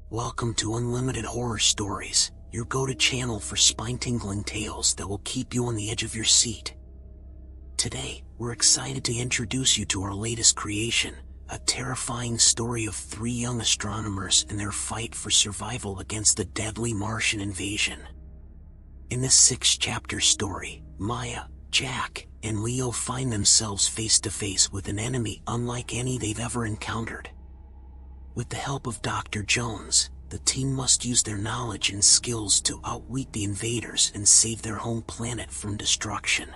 Welcome to Unlimited Horror Stories, your go-to channel for spine-tingling tales that will keep you on the edge of your seat. Today, we're excited to introduce you to our latest creation, a terrifying story of three young astronomers and their fight for survival against the deadly Martian invasion. In this 6-chapter story, Maya, Jack, and Leo find themselves face to face with an enemy unlike any they've ever encountered. With the help of Dr. Jones, the team must use their knowledge and skills to outwit the invaders and save their home planet from destruction.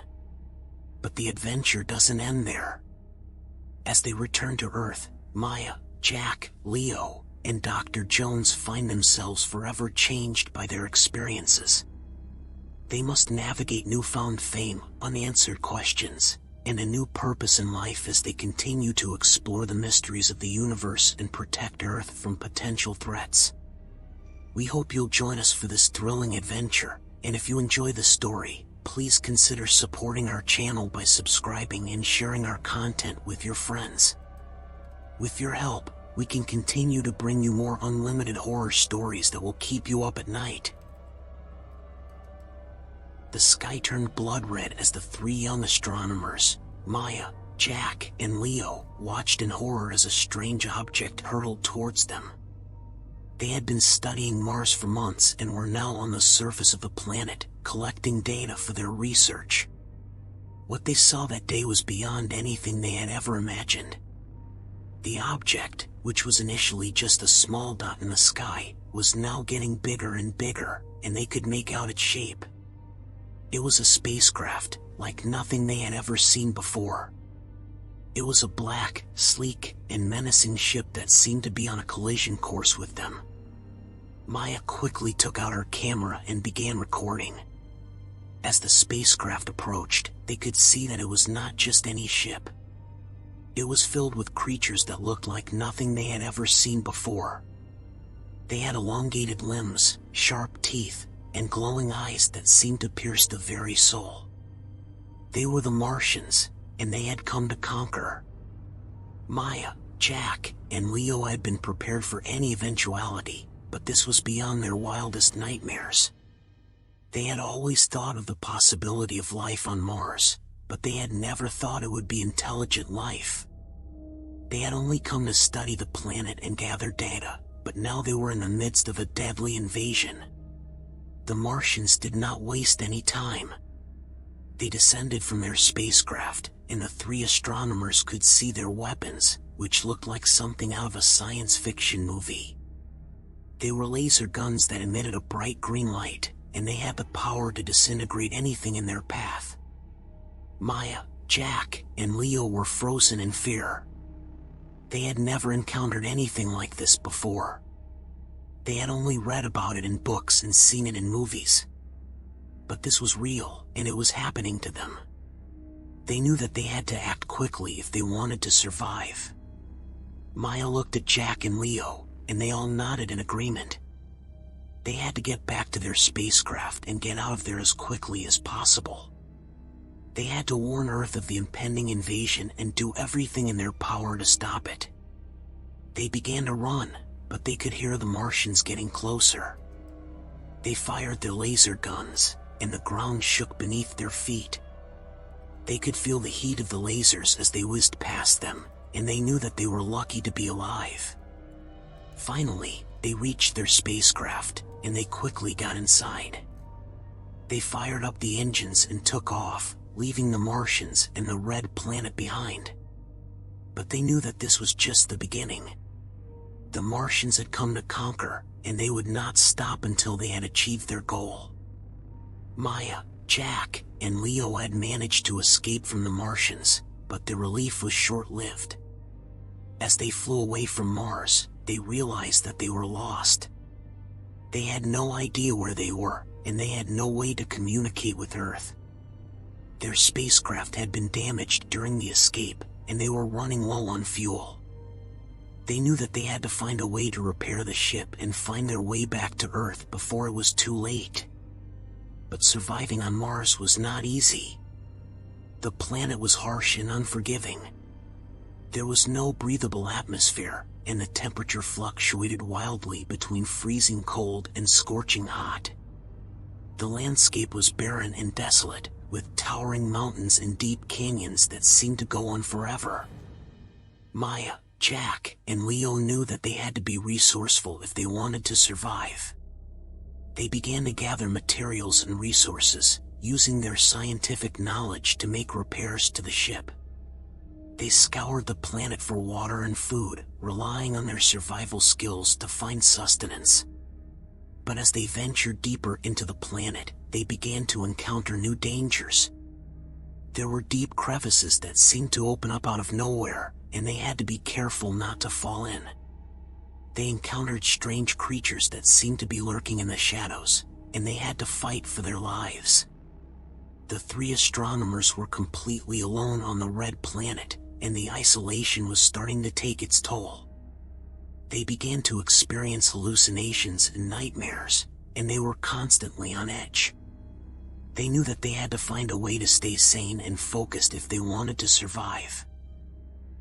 But the adventure doesn't end there. As they return to Earth, Maya, Jack, Leo, and Dr. Jones find themselves forever changed by their experiences. They must navigate newfound fame, unanswered questions, and a new purpose in life as they continue to explore the mysteries of the universe and protect Earth from potential threats. We hope you'll join us for this thrilling adventure, and if you enjoy the story, please consider supporting our channel by subscribing and sharing our content with your friends. With your help, we can continue to bring you more unlimited horror stories that will keep you up at night. The sky turned blood red as the three young astronomers, Maya, Jack, and Leo, watched in horror as a strange object hurtled towards them. They had been studying Mars for months and were now on the surface of the planet, collecting data for their research. What they saw that day was beyond anything they had ever imagined. The object, which was initially just a small dot in the sky, was now getting bigger and bigger, and they could make out its shape. It was a spacecraft, like nothing they had ever seen before. It was a black, sleek, and menacing ship that seemed to be on a collision course with them. Maya quickly took out her camera and began recording. As the spacecraft approached, they could see that it was not just any ship. It was filled with creatures that looked like nothing they had ever seen before. They had elongated limbs, sharp teeth, and glowing eyes that seemed to pierce the very soul. They were the Martians, and they had come to conquer. Maya, Jack, and Leo had been prepared for any eventuality, but this was beyond their wildest nightmares. They had always thought of the possibility of life on Mars, but they had never thought it would be intelligent life. They had only come to study the planet and gather data, but now they were in the midst of a deadly invasion. The Martians did not waste any time. They descended from their spacecraft, and the three astronomers could see their weapons, which looked like something out of a science fiction movie. They were laser guns that emitted a bright green light, and they had the power to disintegrate anything in their path. Maya, Jack, and Leo were frozen in fear. They had never encountered anything like this before. They had only read about it in books and seen it in movies. But this was real, and it was happening to them. They knew that they had to act quickly if they wanted to survive. Maya looked at Jack and Leo, and they all nodded in agreement. They had to get back to their spacecraft and get out of there as quickly as possible. They had to warn Earth of the impending invasion and do everything in their power to stop it. They began to run, but they could hear the Martians getting closer. They fired their laser guns, and the ground shook beneath their feet. They could feel the heat of the lasers as they whizzed past them, and they knew that they were lucky to be alive. Finally, they reached their spacecraft, and they quickly got inside. They fired up the engines and took off, leaving the Martians and the red planet behind. But they knew that this was just the beginning. The Martians had come to conquer, and they would not stop until they had achieved their goal. Maya, Jack, and Leo had managed to escape from the Martians, but their relief was short-lived. As they flew away from Mars, they realized that they were lost. They had no idea where they were, and they had no way to communicate with Earth. Their spacecraft had been damaged during the escape, and they were running low on fuel. They knew that they had to find a way to repair the ship and find their way back to Earth before it was too late. But surviving on Mars was not easy. The planet was harsh and unforgiving. There was no breathable atmosphere, and the temperature fluctuated wildly between freezing cold and scorching hot. The landscape was barren and desolate, with towering mountains and deep canyons that seemed to go on forever. Maya, Jack, and Leo knew that they had to be resourceful if they wanted to survive. They began to gather materials and resources, using their scientific knowledge to make repairs to the ship. They scoured the planet for water and food, relying on their survival skills to find sustenance. But as they ventured deeper into the planet, they began to encounter new dangers. There were deep crevices that seemed to open up out of nowhere, and they had to be careful not to fall in. They encountered strange creatures that seemed to be lurking in the shadows, and they had to fight for their lives. The three astronomers were completely alone on the red planet, and the isolation was starting to take its toll. They began to experience hallucinations and nightmares, and they were constantly on edge. They knew that they had to find a way to stay sane and focused if they wanted to survive.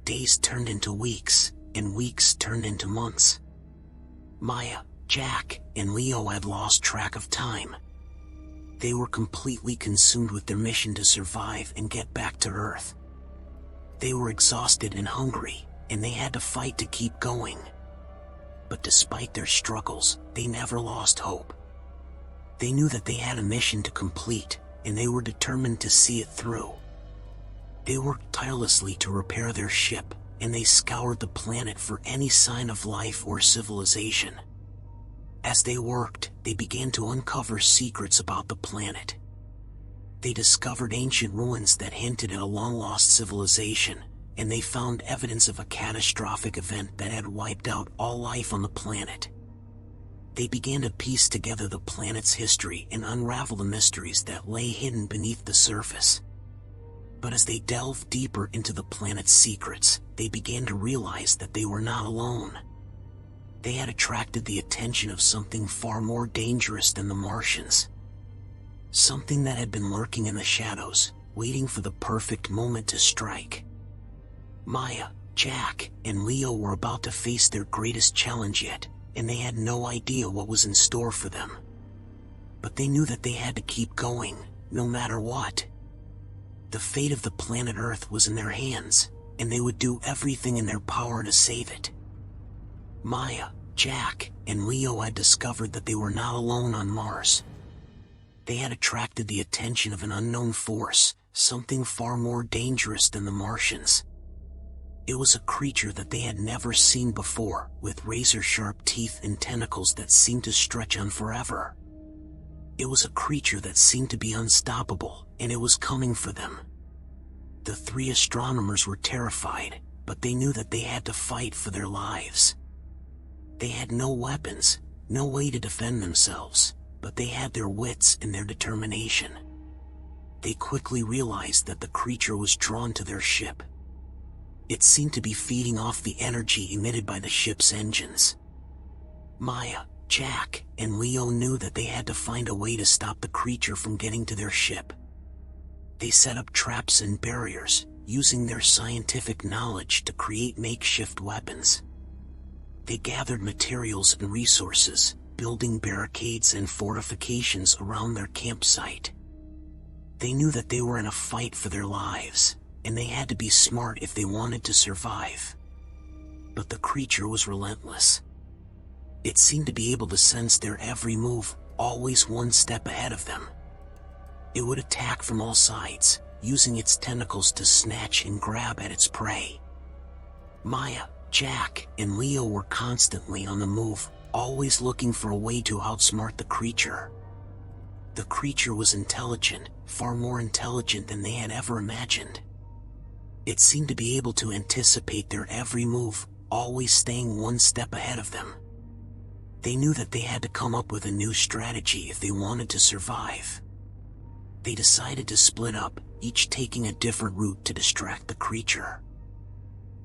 Days turned into weeks, and weeks turned into months. Maya, Jack, and Leo had lost track of time. They were completely consumed with their mission to survive and get back to Earth. They were exhausted and hungry, and they had to fight to keep going. But despite their struggles, they never lost hope. They knew that they had a mission to complete, and they were determined to see it through. They worked tirelessly to repair their ship, and they scoured the planet for any sign of life or civilization. As they worked, they began to uncover secrets about the planet. They discovered ancient ruins that hinted at a long-lost civilization, and they found evidence of a catastrophic event that had wiped out all life on the planet. They began to piece together the planet's history and unravel the mysteries that lay hidden beneath the surface. But as they delved deeper into the planet's secrets, they began to realize that they were not alone. They had attracted the attention of something far more dangerous than the Martians. Something that had been lurking in the shadows, waiting for the perfect moment to strike. Maya, Jack, and Leo were about to face their greatest challenge yet, and they had no idea what was in store for them. But they knew that they had to keep going, no matter what. The fate of the planet Earth was in their hands, and they would do everything in their power to save it. Maya, Jack, and Leo had discovered that they were not alone on Mars. They had attracted the attention of an unknown force, something far more dangerous than the Martians. It was a creature that they had never seen before, with razor-sharp teeth and tentacles that seemed to stretch on forever. It was a creature that seemed to be unstoppable, and it was coming for them. The three astronomers were terrified, but they knew that they had to fight for their lives. They had no weapons, no way to defend themselves, but they had their wits and their determination. They quickly realized that the creature was drawn to their ship. It seemed to be feeding off the energy emitted by the ship's engines. Maya, Jack, and Leo knew that they had to find a way to stop the creature from getting to their ship. They set up traps and barriers, using their scientific knowledge to create makeshift weapons. They gathered materials and resources, building barricades and fortifications around their campsite. They knew that they were in a fight for their lives, and they had to be smart if they wanted to survive. But the creature was relentless. It seemed to be able to sense their every move, always one step ahead of them. It would attack from all sides, using its tentacles to snatch and grab at its prey. Maya, Jack, and Leo were constantly on the move, always looking for a way to outsmart the creature. The creature was intelligent, far more intelligent than they had ever imagined. It seemed to be able to anticipate their every move, always staying one step ahead of them. They knew that they had to come up with a new strategy if they wanted to survive. They decided to split up, each taking a different route to distract the creature.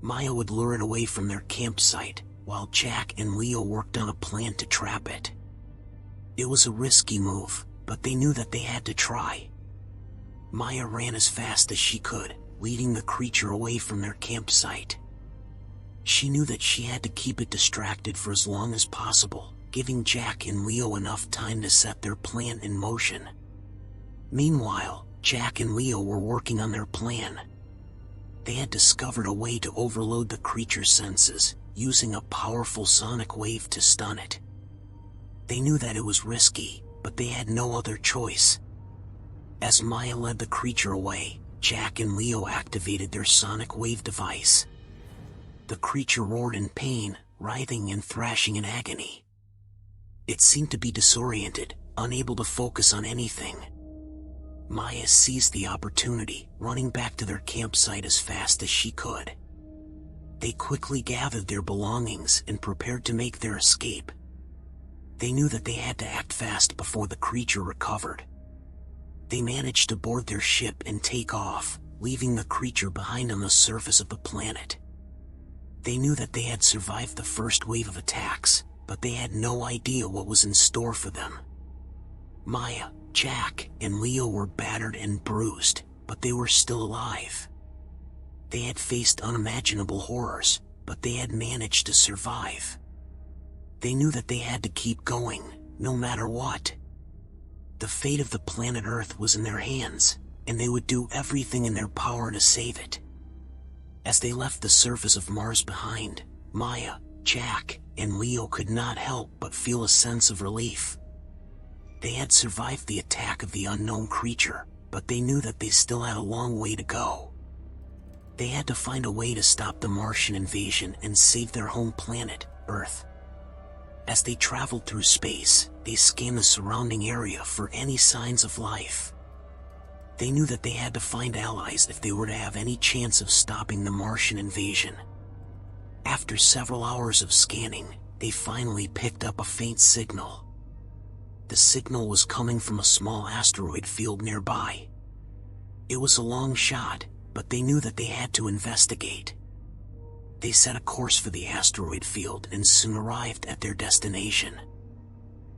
Maya would lure it away from their campsite, while Jack and Leo worked on a plan to trap it. It was a risky move, but they knew that they had to try. Maya ran as fast as she could, leading the creature away from their campsite. She knew that she had to keep it distracted for as long as possible, giving Jack and Leo enough time to set their plan in motion. Meanwhile, Jack and Leo were working on their plan. They had discovered a way to overload the creature's senses, using a powerful sonic wave to stun it. They knew that it was risky, but they had no other choice. As Maya led the creature away, Jack and Leo activated their sonic wave device. The creature roared in pain, writhing and thrashing in agony. It seemed to be disoriented, unable to focus on anything. Maya seized the opportunity, running back to their campsite as fast as she could. They quickly gathered their belongings and prepared to make their escape. They knew that they had to act fast before the creature recovered. They managed to board their ship and take off, leaving the creature behind on the surface of the planet. They knew that they had survived the first wave of attacks, but they had no idea what was in store for them. Maya, Jack, and Leo were battered and bruised, but they were still alive. They had faced unimaginable horrors, but they had managed to survive. They knew that they had to keep going, no matter what. The fate of the planet Earth was in their hands, and they would do everything in their power to save it. As they left the surface of Mars behind, Maya, Jack, and Leo could not help but feel a sense of relief. They had survived the attack of the unknown creature, but they knew that they still had a long way to go. They had to find a way to stop the Martian invasion and save their home planet, Earth. As they traveled through space, they scanned the surrounding area for any signs of life. They knew that they had to find allies if they were to have any chance of stopping the Martian invasion. After several hours of scanning, they finally picked up a faint signal. The signal was coming from a small asteroid field nearby. It was a long shot, but they knew that they had to investigate. They set a course for the asteroid field and soon arrived at their destination.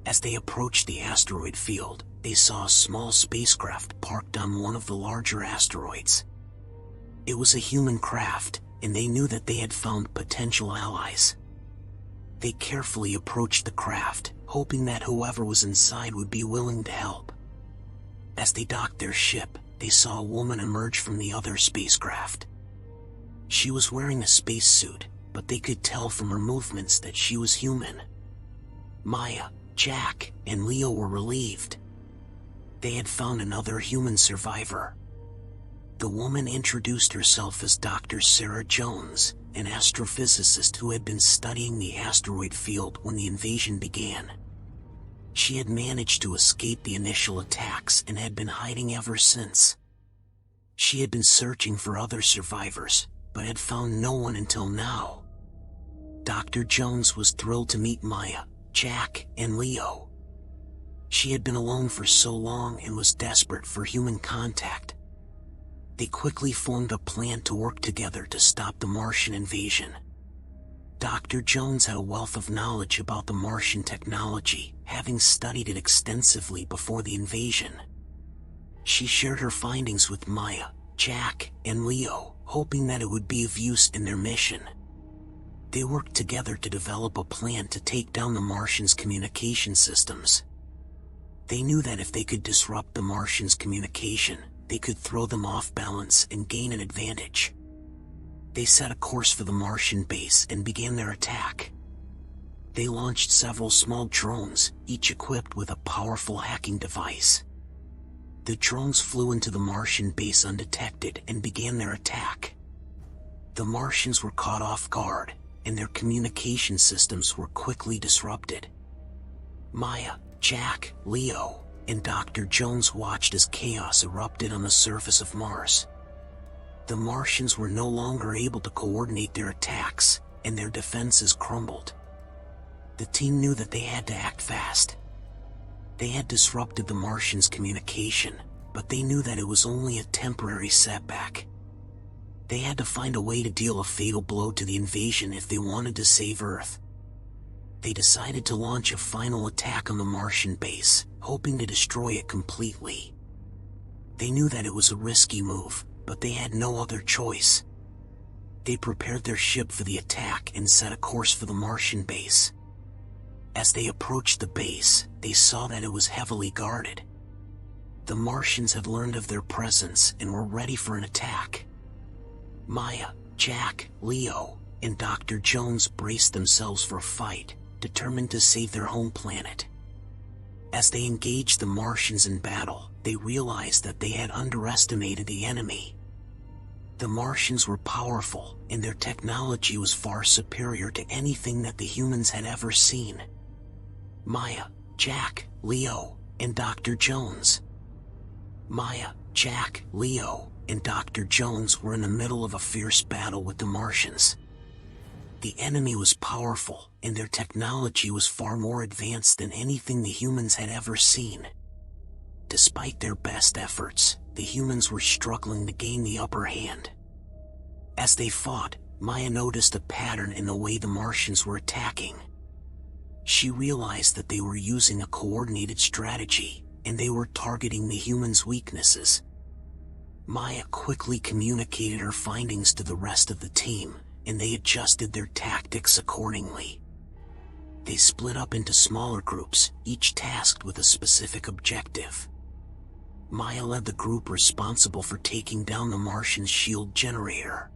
As they approached the asteroid field, they saw a small spacecraft parked on one of the larger asteroids. It was a human craft, and they knew that they had found potential allies. They carefully approached the craft, hoping that whoever was inside would be willing to help. As they docked their ship, they saw a woman emerge from the other spacecraft. She was wearing a spacesuit, but they could tell from her movements that she was human. Maya, Jack, and Leo were relieved. They had found another human survivor. The woman introduced herself as Dr. Sarah Jones, an astrophysicist who had been studying the asteroid field when the invasion began. She had managed to escape the initial attacks and had been hiding ever since. She had been searching for other survivors, but had found no one until now. Dr. Jones was thrilled to meet Maya, Jack, and Leo. She had been alone for so long and was desperate for human contact. They quickly formed a plan to work together to stop the Martian invasion. Dr. Jones had a wealth of knowledge about the Martian technology, having studied it extensively before the invasion. She shared her findings with Maya, Jack, and Leo, hoping that it would be of use in their mission. They worked together to develop a plan to take down the Martians' communication systems. They knew that if they could disrupt the Martians' communication, they could throw them off balance and gain an advantage. They set a course for the Martian base and began their attack. They launched several small drones, each equipped with a powerful hacking device. The drones flew into the Martian base undetected and began their attack. The Martians were caught off guard, and their communication systems were quickly disrupted. Maya, Jack, Leo, and Dr. Jones watched as chaos erupted on the surface of Mars. The Martians were no longer able to coordinate their attacks, and their defenses crumbled. The team knew that they had to act fast. They had disrupted the Martians' communication, but they knew that it was only a temporary setback. They had to find a way to deal a fatal blow to the invasion if they wanted to save Earth. They decided to launch a final attack on the Martian base, hoping to destroy it completely. They knew that it was a risky move, but they had no other choice. They prepared their ship for the attack and set a course for the Martian base. As they approached the base, they saw that it was heavily guarded. The Martians had learned of their presence and were ready for an attack. Maya, Jack, Leo, and Dr. Jones braced themselves for a fight, determined to save their home planet. As they engaged the Martians in battle, they realized that they had underestimated the enemy. The Martians were powerful, and their technology was far superior to anything that the humans had ever seen. Maya, Jack, Leo, and Dr. Jones. Maya, Jack, Leo, and Dr. Jones were in the middle of a fierce battle with the Martians. The enemy was powerful, and their technology was far more advanced than anything the humans had ever seen. Despite their best efforts, the humans were struggling to gain the upper hand. As they fought, Maya noticed a pattern in the way the Martians were attacking. She realized that they were using a coordinated strategy, and they were targeting the humans' weaknesses. Maya quickly communicated her findings to the rest of the team, and they adjusted their tactics accordingly. They split up into smaller groups, each tasked with a specific objective. Maya led the group responsible for taking down the Martian's shield generator.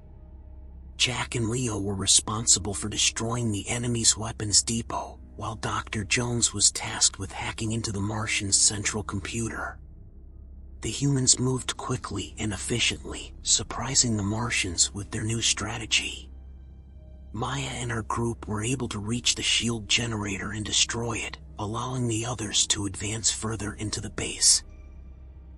Jack and Leo were responsible for destroying the enemy's weapons depot, while Dr. Jones was tasked with hacking into the Martian's central computer. The humans moved quickly and efficiently, surprising the Martians with their new strategy. Maya and her group were able to reach the shield generator and destroy it, allowing the others to advance further into the base.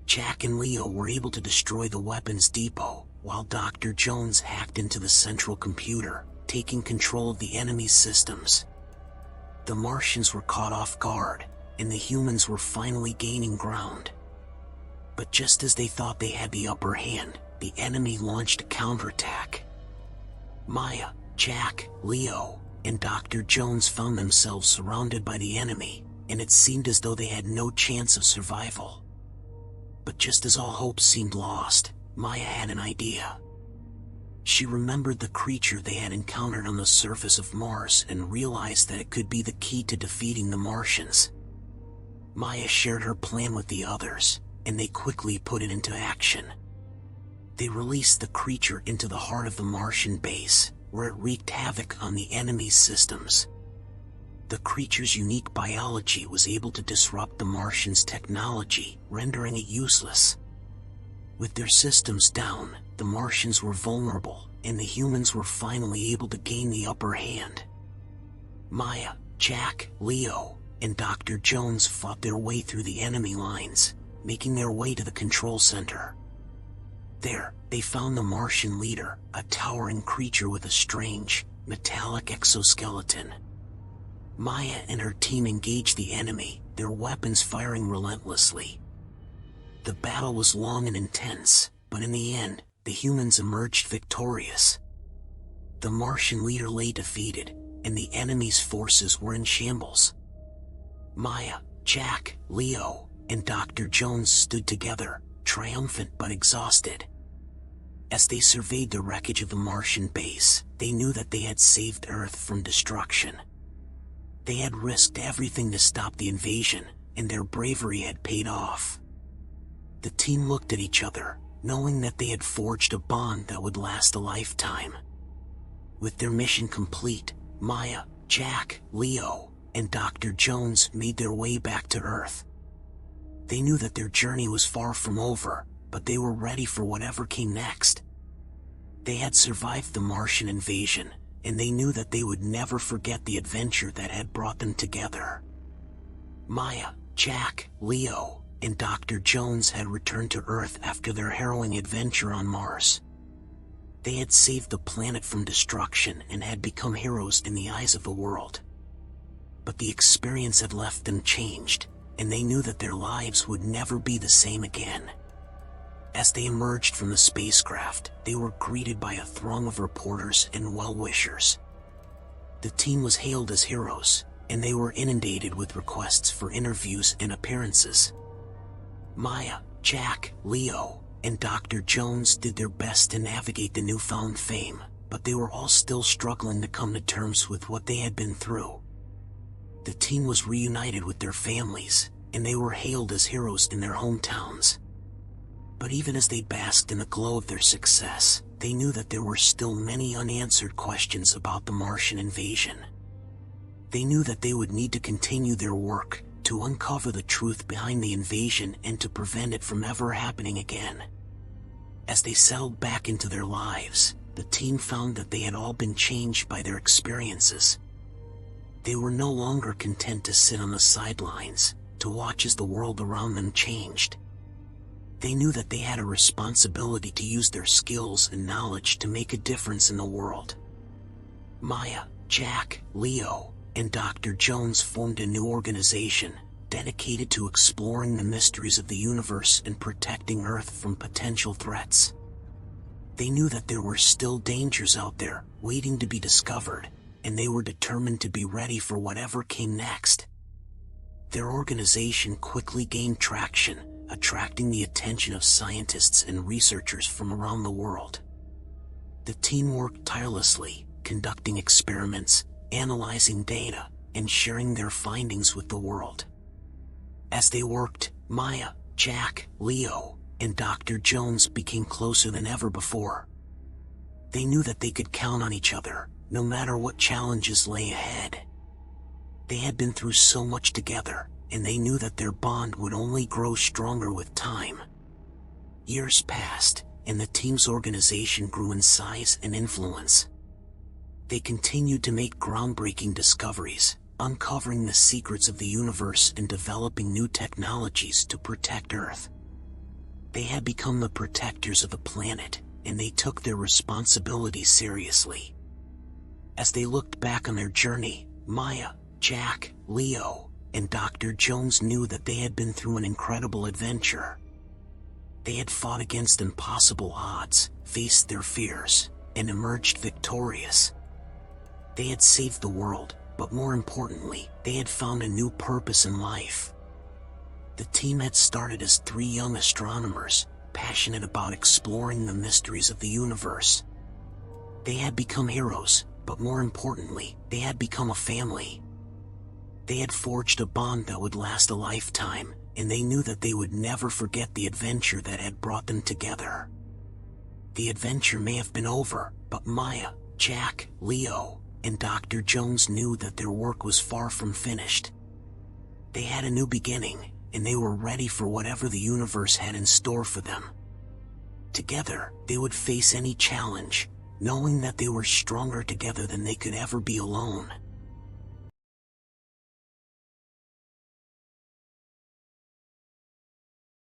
Jack and Leo were able to destroy the weapons depot, while Dr. Jones hacked into the central computer, taking control of the enemy's systems. The Martians were caught off guard, and the humans were finally gaining ground. But just as they thought they had the upper hand, the enemy launched a counterattack. Maya, Jack, Leo, and Dr. Jones found themselves surrounded by the enemy, and it seemed as though they had no chance of survival. But just as all hope seemed lost, Maya had an idea. She remembered the creature they had encountered on the surface of Mars and realized that it could be the key to defeating the Martians. Maya shared her plan with the others, and they quickly put it into action. They released the creature into the heart of the Martian base, where it wreaked havoc on the enemy's systems. The creature's unique biology was able to disrupt the Martians' technology, rendering it useless. With their systems down, the Martians were vulnerable, and the humans were finally able to gain the upper hand. Maya, Jack, Leo, and Dr. Jones fought their way through the enemy lines, making their way to the control center. There, they found the Martian leader, a towering creature with a strange, metallic exoskeleton. Maya and her team engaged the enemy, their weapons firing relentlessly. The battle was long and intense, but in the end, the humans emerged victorious. The Martian leader lay defeated, and the enemy's forces were in shambles. Maya, Jack, Leo, and Dr. Jones stood together, triumphant but exhausted. As they surveyed the wreckage of the Martian base, they knew that they had saved Earth from destruction. They had risked everything to stop the invasion, and their bravery had paid off. The team looked at each other, knowing that they had forged a bond that would last a lifetime. With their mission complete, Maya, Jack, Leo, and Dr. Jones made their way back to Earth. They knew that their journey was far from over, but they were ready for whatever came next. They had survived the Martian invasion, and they knew that they would never forget the adventure that had brought them together. Maya, Jack, Leo, and Dr. Jones had returned to Earth after their harrowing adventure on Mars. They had saved the planet from destruction and had become heroes in the eyes of the world. But the experience had left them changed, and they knew that their lives would never be the same again. As they emerged from the spacecraft, they were greeted by a throng of reporters and well-wishers. The team was hailed as heroes, and they were inundated with requests for interviews and appearances. Maya, Jack, Leo, and Dr. Jones did their best to navigate the newfound fame, but they were all still struggling to come to terms with what they had been through. The team was reunited with their families, and they were hailed as heroes in their hometowns. But even as they basked in the glow of their success, they knew that there were still many unanswered questions about the Martian invasion. They knew that they would need to continue their work to uncover the truth behind the invasion and to prevent it from ever happening again. As they settled back into their lives, the team found that they had all been changed by their experiences. They were no longer content to sit on the sidelines, to watch as the world around them changed. They knew that they had a responsibility to use their skills and knowledge to make a difference in the world. Maya, Jack, Leo, and Dr. Jones formed a new organization, dedicated to exploring the mysteries of the universe and protecting Earth from potential threats. They knew that there were still dangers out there, waiting to be discovered, and they were determined to be ready for whatever came next. Their organization quickly gained traction, attracting the attention of scientists and researchers from around the world. The team worked tirelessly, conducting experiments, analyzing data, and sharing their findings with the world. As they worked, Maya, Jack, Leo, and Dr. Jones became closer than ever before. They knew that they could count on each other, no matter what challenges lay ahead. They had been through so much together, and they knew that their bond would only grow stronger with time. Years passed, and the team's organization grew in size and influence. They continued to make groundbreaking discoveries, uncovering the secrets of the universe and developing new technologies to protect Earth. They had become the protectors of the planet, and they took their responsibilities seriously. As they looked back on their journey, Maya, Jack, Leo, and Dr. Jones knew that they had been through an incredible adventure. They had fought against impossible odds, faced their fears, and emerged victorious. They had saved the world, but more importantly, they had found a new purpose in life. The team had started as 3 young astronomers, passionate about exploring the mysteries of the universe. They had become heroes, but more importantly, they had become a family. They had forged a bond that would last a lifetime, and they knew that they would never forget the adventure that had brought them together. The adventure may have been over, but Maya, Jack, Leo, and Dr. Jones knew that their work was far from finished. They had a new beginning, and they were ready for whatever the universe had in store for them. Together, they would face any challenge, knowing that they were stronger together than they could ever be alone.